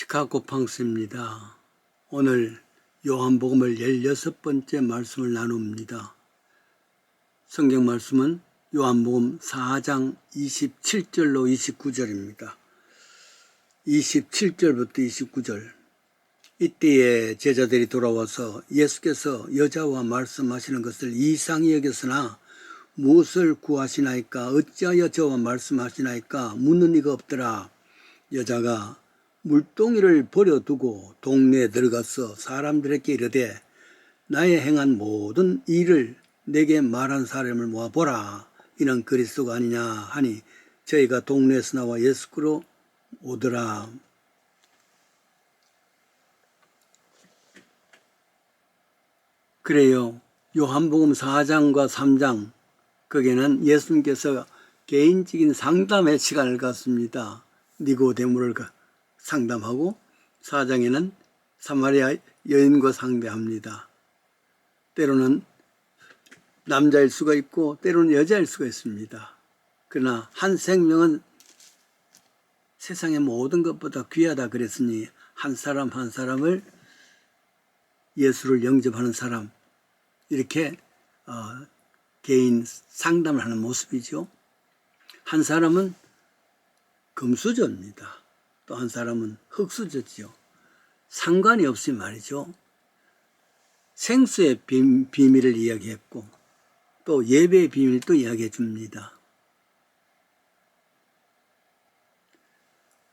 시카고팡스입니다. 오늘 요한복음을 16번째 말씀을 나눕니다. 성경 말씀은 요한복음 4장 27절로 29절입니다. 27절부터 29절. 이때에 제자들이 돌아와서 예수께서 여자와 말씀하시는 것을 이상히 여겼으나 무엇을 구하시나이까 어찌하여 저와 말씀하시나이까 묻는 이가 없더라. 여자가 물동이를 버려두고 동네에 들어가서 사람들에게 이르되 나의 행한 모든 일을 내게 말한 사람을 모아보라. 이는 그리스도가 아니냐 하니 저희가 동네에서 나와 예수께로 오더라. 그래요. 요한복음 4장과 3장 거기에는 예수님께서 개인적인 상담의 시간을 갖습니다. 니고데모를 상담하고 4장에는 사마리아 여인과 상대합니다. 때로는 남자일 수가 있고 때로는 여자일 수가 있습니다. 그러나 한 생명은 세상의 모든 것보다 귀하다 그랬으니 한 사람 한 사람을 예수를 영접하는 사람 이렇게 개인 상담을 하는 모습이죠. 한 사람은 금수저입니다. 또 한 사람은 흙수저지요. 상관이 없이 말이죠. 생수의 비밀을 이야기했고 또 예배의 비밀도 이야기해 줍니다.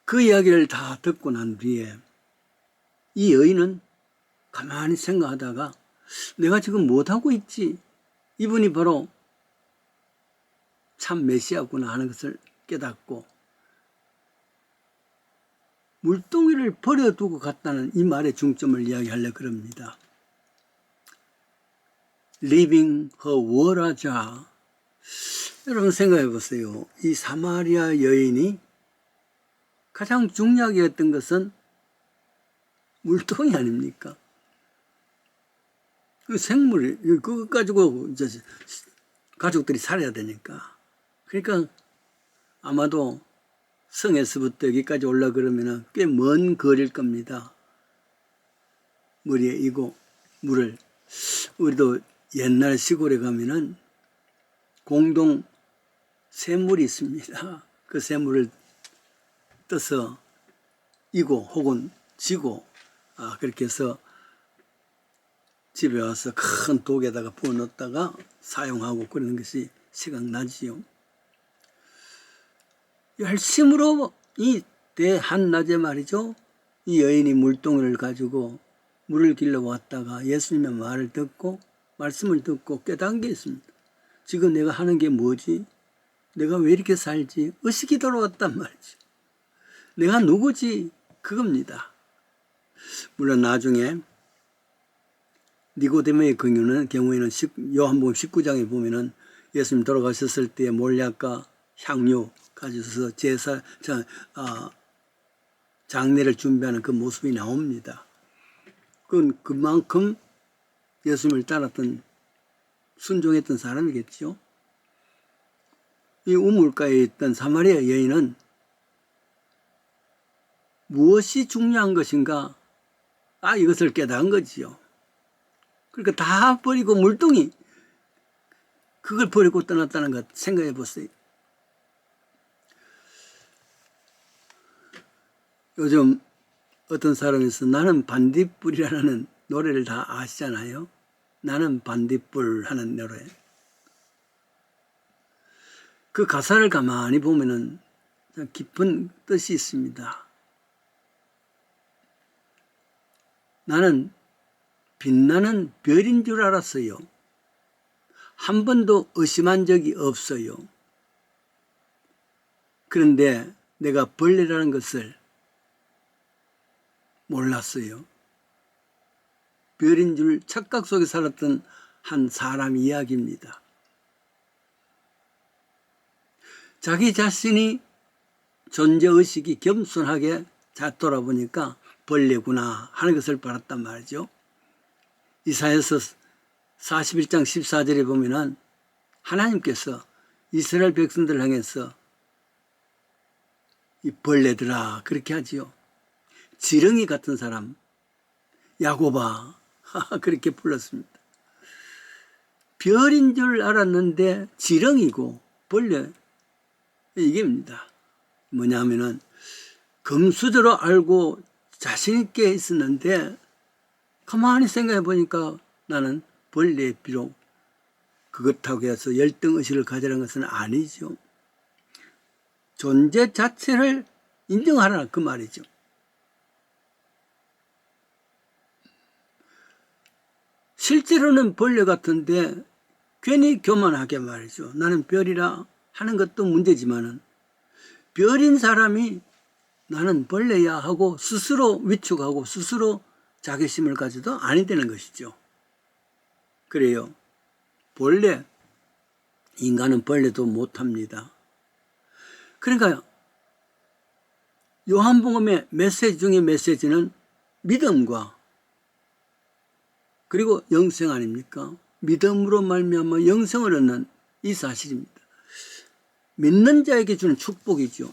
그 이야기를 다 듣고 난 뒤에 이 여인은 가만히 생각하다가 내가 지금 못하고 있지? 이분이 바로 참 메시아구나 하는 것을 깨닫고 물동이를 버려두고 갔다는 이 말의 중점을 이야기하려고 합니다. Leaving her water jar. 여러분 생각해 보세요. 이 사마리아 여인이 가장 중요하게 했던 것은 물동이 아닙니까? 그 생물, 그거 가지고 이제 가족들이 살아야 되니까. 그러니까 아마도 성에서부터 여기까지 올라 그러면 꽤 먼 거리일 겁니다. 머리에 이고 물을. 우리도 옛날 시골에 가면은 공동 샘물이 있습니다. 그 샘물을 떠서 이고 혹은 지고 그렇게 해서 집에 와서 큰 독에다가 부어 넣었다가 사용하고 그러는 것이 생각나지요. 열심으로 이 대한낮에 말이죠. 이 여인이 물동이를 가지고 물을 길러 왔다가 예수님의 말을 듣고 말씀을 듣고 깨달은 게 있습니다. 지금 내가 하는 게 뭐지? 내가 왜 이렇게 살지? 의식이 돌아왔단 말이죠. 내가 누구지? 그겁니다. 물론 나중에 니고데모의 경우에는 요한복음 19장에 보면은 예수님 돌아가셨을 때 몰약과 향유 가져서 장례를 준비하는 그 모습이 나옵니다. 그건 그만큼 예수님을 따랐던 순종했던 사람이겠죠. 이 우물가에 있던 사마리아 여인은 무엇이 중요한 것인가? 이것을 깨달은 거지요. 그러니까 다 버리고 물동이 그걸 버리고 떠났다는 것 생각해 보세요. 요즘 어떤 사람에서 나는 반딧불이라는 노래를 다 아시잖아요. 나는 반딧불 하는 노래. 그 가사를 가만히 보면은 깊은 뜻이 있습니다. 나는 빛나는 별인 줄 알았어요. 한 번도 의심한 적이 없어요. 그런데 내가 벌레라는 것을 몰랐어요. 별인 줄 착각 속에 살았던 한 사람 이야기입니다. 자기 자신이 존재의식이 겸손하게 잘 돌아보니까 벌레구나 하는 것을 알았단 말이죠. 이사야서 41장 14절에 보면은 하나님께서 이스라엘 백성들을 향해서 이 벌레들아 그렇게 하지요. 지렁이 같은 사람, 야고바, 그렇게 불렀습니다. 별인 줄 알았는데 지렁이고 벌레, 이게입니다. 뭐냐면은 금수저로 알고 자신있게 있었는데 가만히 생각해 보니까 나는 벌레의 비록 그렇다고 해서 열등의식을 가지라는 것은 아니죠. 존재 자체를 인정하라 그 말이죠. 실제로는 벌레 같은데 괜히 교만하게 말이죠. 나는 별이라 하는 것도 문제지만은 별인 사람이 나는 벌레야 하고 스스로 위축하고 스스로 자괴심을 가져도 아니 되는 것이죠. 그래요. 본래 인간은 벌레도 못합니다. 그러니까 요한복음의 메시지 중에 메시지는 믿음과 그리고 영생 아닙니까? 믿음으로 말미암아 영생을 얻는 이 사실입니다. 믿는 자에게 주는 축복이죠.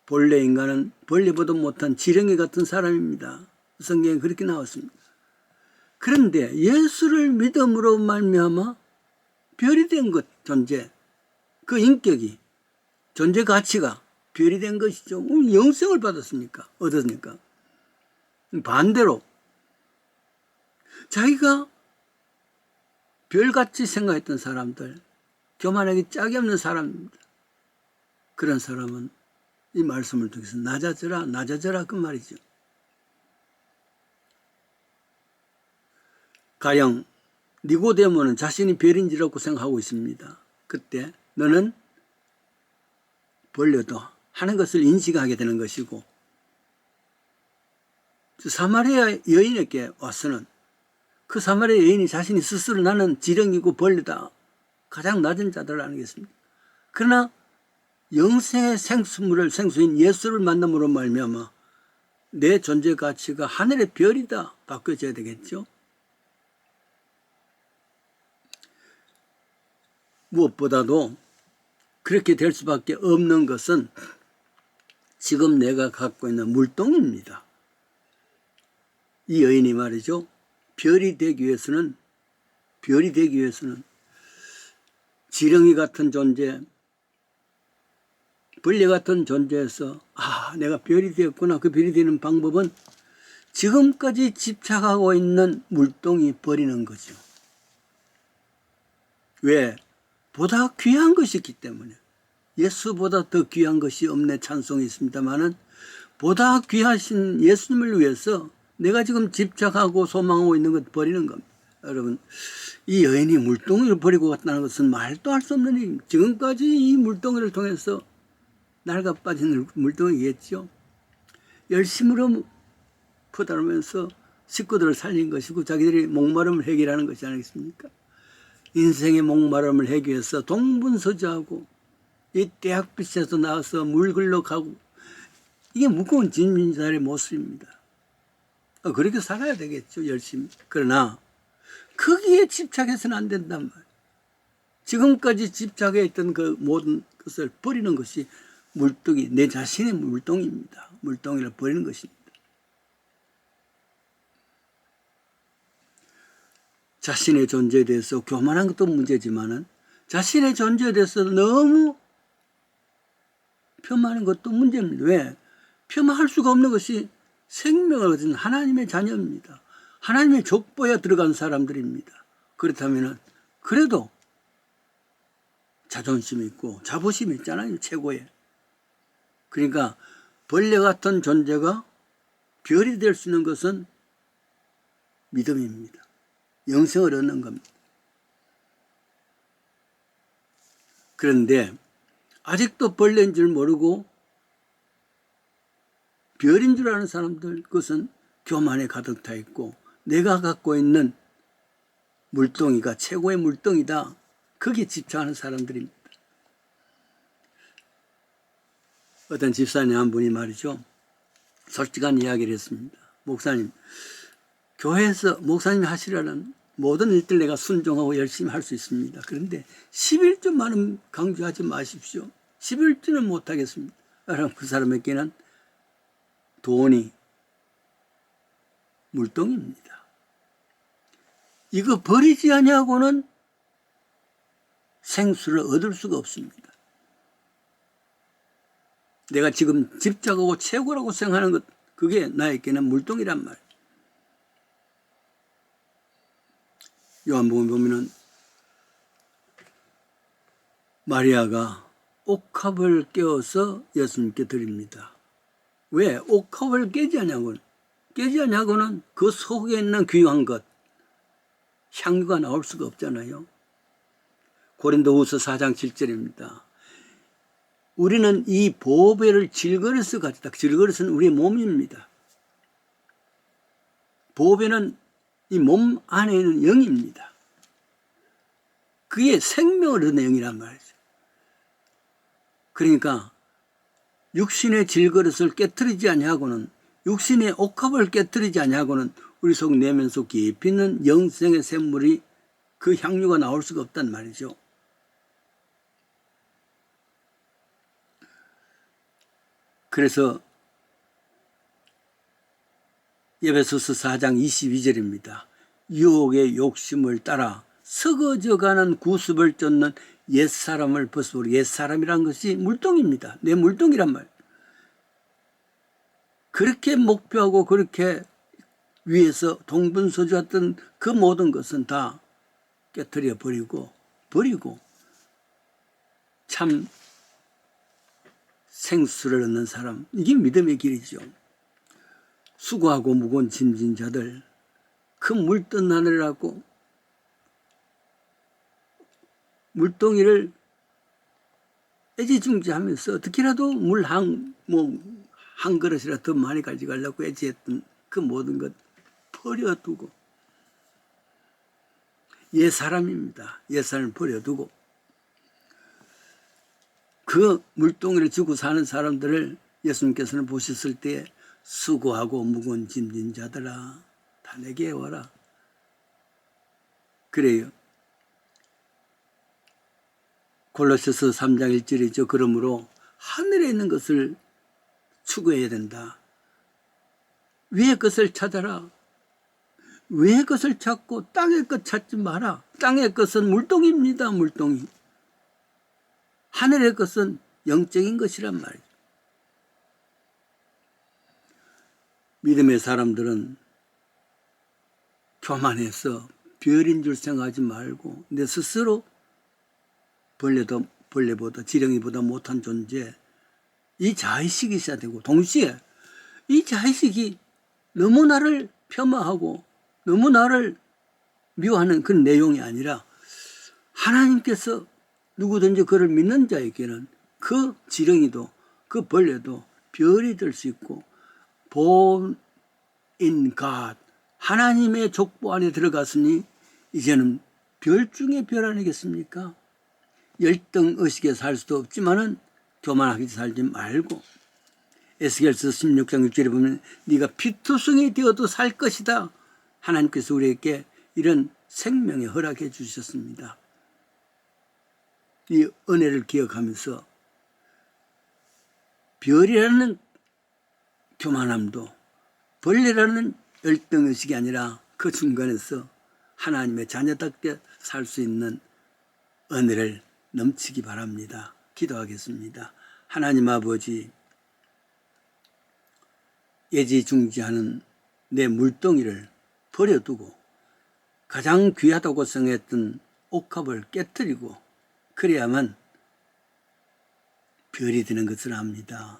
본래 인간은 벌레보다 못한 지렁이 같은 사람입니다. 성경에 그렇게 나왔습니다. 그런데 예수를 믿음으로 말미암아 별이 된 것, 존재, 그 인격이, 존재 가치가 별이 된 것이죠. 영생을 받았습니까? 얻었습니까? 반대로 자기가 별같이 생각했던 사람들, 교만하기 짝이 없는 사람입니다. 그런 사람은 이 말씀을 통해서 낮아져라, 낮아져라 그 말이죠. 가령 니고데모는 자신이 별인 줄 알고 생각하고 있습니다. 그때 너는 벌려도 하는 것을 인식하게 되는 것이고, 사마리아 여인에게 와서는 그 사마리아 여인이 자신이 스스로 나는 지렁이고 벌레다, 가장 낮은 자들 아니겠습니까? 그러나 영생의 생수인 예수를 만남으로 말미암아 내 존재 가치가 하늘의 별이다 바뀌어져야 되겠죠. 무엇보다도 그렇게 될 수밖에 없는 것은 지금 내가 갖고 있는 물동입니다. 이 여인이 말이죠. 별이 되기 위해서는 지렁이 같은 존재, 벌레 같은 존재에서 내가 별이 되었구나. 그 별이 되는 방법은 지금까지 집착하고 있는 물동이 버리는 거죠. 왜? 보다 귀한 것이 있기 때문에. 예수보다 더 귀한 것이 없네 찬송이 있습니다만은 보다 귀하신 예수님을 위해서 내가 지금 집착하고 소망하고 있는 것 버리는 겁니다. 여러분, 이 여인이 물동이를 버리고 갔다는 것은 말도 할 수 없는 일입니다. 지금까지 이 물동이를 통해서 낡아 빠진 물동이겠죠. 열심으로 퍼다르면서 식구들을 살린 것이고 자기들이 목마름을 해결하는 것이 아니겠습니까? 인생의 목마름을 해결해서 동분서주하고 이 대학빛에서 나와서 물 글러 가고, 이게 무거운 진민자의 모습입니다. 그렇게 살아야 되겠죠, 열심히. 그러나 거기에 집착해서는 안 된단 말이에요. 지금까지 집착해 있던 그 모든 것을 버리는 것이 물동이, 내 자신의 물동입니다. 물동이를 버리는 것입니다. 자신의 존재에 대해서 교만한 것도 문제지만은 자신의 존재에 대해서 너무 폄하하는 것도 문제입니다. 왜? 폄하할 수가 없는 것이 생명을 가진 하나님의 자녀입니다. 하나님의 족보에 들어간 사람들입니다. 그렇다면 그래도 자존심이 있고 자부심이 있잖아요. 최고의. 그러니까 벌레 같은 존재가 별이 될 수 있는 것은 믿음입니다. 영생을 얻는 겁니다. 그런데 아직도 벌레인 줄 모르고 별인 줄 아는 사람들, 그것은 교만에 가득 차 있고 내가 갖고 있는 물동이가 최고의 물동이다, 거기에 집착하는 사람들입니다. 어떤 집사님 한 분이 말이죠, 솔직한 이야기를 했습니다. 목사님, 교회에서 목사님이 하시라는 모든 일들 내가 순종하고 열심히 할 수 있습니다. 그런데 11조만은 강조하지 마십시오. 11조는 못하겠습니다. 그럼 그 사람에게는 돈이, 물동입니다. 이거 버리지 아니하고는 생수를 얻을 수가 없습니다. 내가 지금 집착하고 최고라고 생각하는 것, 그게 나에게는 물동이란 말. 요한복음 보면은 마리아가 옥합을 깨어서 예수님께 드립니다. 왜? 옥합을 깨지 않냐고는 그 속에 있는 귀한 것, 향유가 나올 수가 없잖아요. 고린도후서 4장 7절입니다. 우리는 이 보배를 질그릇에 가지다. 질그릇은 우리의 몸입니다. 보배는 이 몸 안에 있는 영입니다. 그게 생명을 얻는 영이란 말이죠. 그러니까 육신의 질그릇을 깨트리지 아니하고는, 육신의 옥합을 깨트리지 아니하고는 우리 속 내면 속 깊이 있는 영생의 샘물이, 그 향유가 나올 수가 없단 말이죠. 그래서 에베소서 4장 22절입니다. 유혹의 욕심을 따라 썩어져가는 구습을 쫓는 옛사람을 벗어버리고, 옛사람이란 것이 물동입니다. 내 물동이란 말. 그렇게 목표하고 그렇게 위에서 동분서주했던 그 모든 것은 다 깨트려 버리고 참 생수를 얻는 사람, 이게 믿음의 길이죠. 수고하고 무거운 짐진 자들, 그 물뜬 하늘이라고 물동이를 애지중지하면서 어떻게라도 물 한 그릇이라도 더 많이 가져가려고 애지했던 그 모든 것 버려두고, 옛사람입니다. 옛사람을 버려두고 그 물동이를 쥐고 사는 사람들을 예수님께서는 보셨을 때 수고하고 무거운 짐진 자들아 다 내게 와라. 그래요. 골로새서 3장 1절이죠. 그러므로 하늘에 있는 것을 추구해야 된다. 위의 것을 찾아라. 위의 것을 찾고 땅의 것 찾지 마라. 땅의 것은 물동입니다. 물동이. 하늘의 것은 영적인 것이란 말이죠. 믿음의 사람들은 교만해서 별인 줄 생각하지 말고 내 스스로 벌레보다 지렁이보다 못한 존재, 이 자의식이 있어야 되고, 동시에 이 자의식이 너무 나를 폄하하고 너무 나를 미워하는 그런 내용이 아니라, 하나님께서 누구든지 그를 믿는 자에게는 그 지렁이도 그 벌레도 별이 될 수 있고, born in God, 하나님의 족보 안에 들어갔으니 이제는 별 중에 별 아니겠습니까? 열등의식에 살 수도 없지만은 교만하게 살지 말고, 에스겔서 16장 6절에 보면 네가 피투성이 되어도 살 것이다. 하나님께서 우리에게 이런 생명에 허락해 주셨습니다. 이 은혜를 기억하면서 별이라는 교만함도, 벌레라는 열등의식이 아니라 그 중간에서 하나님의 자녀답게 살 수 있는 은혜를 넘치기 바랍니다. 기도하겠습니다. 하나님 아버지, 애지중지하는 내 물동이를 버려두고 가장 귀하다고 생각했던 옥합을 깨뜨리고, 그래야만 별이 되는 것을 압니다.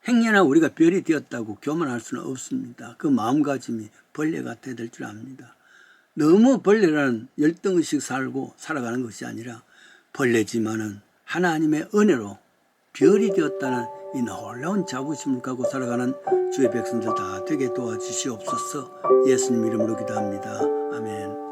행여나 우리가 별이 되었다고 교만할 수는 없습니다. 그 마음가짐이 벌레 같아야 될 줄 압니다. 너무 벌레라는 열등의식 살고 살아가는 것이 아니라, 벌레지만은 하나님의 은혜로 별이 되었다는 이 놀라운 자부심을 갖고 살아가는 주의 백성들 다 되게 도와주시옵소서. 예수님 이름으로 기도합니다. 아멘.